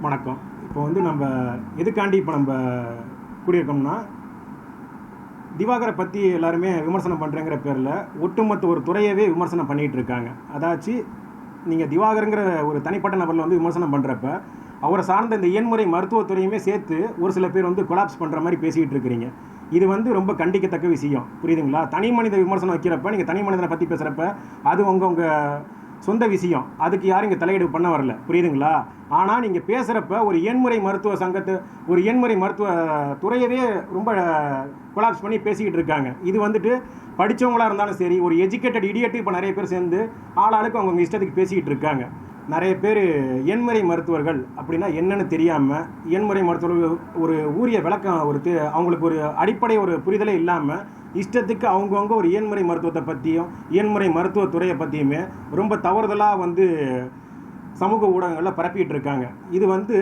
வணக்கம். இப்போ வந்து நம்ம எதுக்காண்டி இப்போ நம்ம கூடியிருக்கோம்னா, திவாகரை பற்றி எல்லாருமே விமர்சனம் பண்ணுறேங்கிற பேரில் ஒட்டுமொத்த ஒரு துறையவே விமர்சனம் பண்ணிகிட்டு இருக்காங்க. அதாச்சு நீங்கள் திவாகருங்கிற ஒரு தனிப்பட்ட நபரில் வந்து விமர்சனம் பண்ணுறப்ப அவரை சார்ந்த இந்த எண்முறை மருத்துவத்துறையுமே சேர்த்து ஒரு சில பேர் வந்து கொலாப்ஸ் பண்ணுற மாதிரி பேசிக்கிட்டு இருக்கிறீங்க. இது வந்து ரொம்ப கண்டிக்கத்தக்க விஷயம், புரியுதுங்களா? தனி மனித விமர்சனம் வைக்கிறப்ப, நீங்கள் தனி மனிதனை பற்றி பேசுகிறப்ப அது உங்கள் சொந்த விஷயம், அதுக்கு யாரும் இங்கே தலையீடு பண்ண வரல, புரியுதுங்களா? ஆனால் நீங்கள் பேசுகிறப்ப ஒரு எண்முறை மருத்துவ சங்கத்தை, ஒரு எண்முறை மருத்துவ துறையவே ரொம்ப கொலாப்ஸ் பண்ணி பேசிக்கிட்டு இருக்காங்க. இது வந்துட்டு படித்தவங்களாக இருந்தாலும் சரி, ஒரு எஜுகேட்டட் இடியட்டு இப்போ நிறைய பேர் சேர்ந்து ஆளாளுக்கு அவங்க இஷ்டத்துக்கு பேசிக்கிட்டு இருக்காங்க. நிறைய பேர் எண்முறை மருத்துவர்கள் அப்படின்னா என்னன்னு தெரியாமல், எண்முறை மருத்துவர்கள் ஒரு ஊரிய விளக்கம், அவங்களுக்கு ஒரு அடிப்படை ஒரு புரிதலே இல்லாமல் இஷ்டத்துக்கு அவங்கவுங்க ஒரு இயன்முறை மருத்துவத்தை பற்றியும் இயன்முறை மருத்துவத்துறையை பற்றியுமே ரொம்ப தவறுதலாக வந்து சமூக ஊடகங்களில் பரப்பிட்டு இருக்காங்க. இது வந்து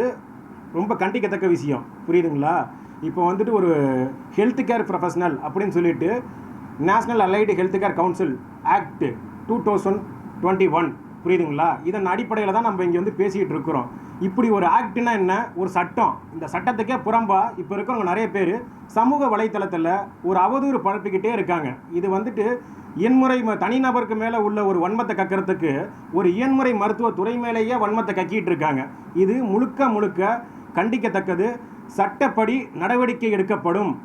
ரொம்ப கண்டிக்கத்தக்க விஷயம், புரியுதுங்களா? இப்போ வந்துட்டு ஒரு ஹெல்த் கேர் ப்ரொஃபஷனல் அப்படின்னு சொல்லிட்டு national allied health care council act 2021, புரியுதுங்களா? இதன் அடிப்படையில் தான் நம்ம இங்கே வந்து பேசிக்கிட்டு இருக்கிறோம். இப்படி ஒரு ஆக்ட்னா என்ன, ஒரு சட்டம், இந்த சட்டத்துக்கே புறம்பா இப்போ இருக்கிறவங்க நிறைய பேர் சமூக வலைத்தளத்தில் ஒரு அவதூறு பரப்பிக்கிட்டே இருக்காங்க. இது வந்துட்டு எண்முறை தனிநபருக்கு மேலே உள்ள ஒரு வன்மத்தை கக்கிறதுக்கு ஒரு இயன்முறை மருத்துவ துறை மேலேயே வன்மத்தை கக்கிட்டு இருக்காங்க. இது முழுக்க முழுக்க கண்டிக்கத்தக்கது. சட்டப்படி நடவடிக்கை எடுக்கப்படும்.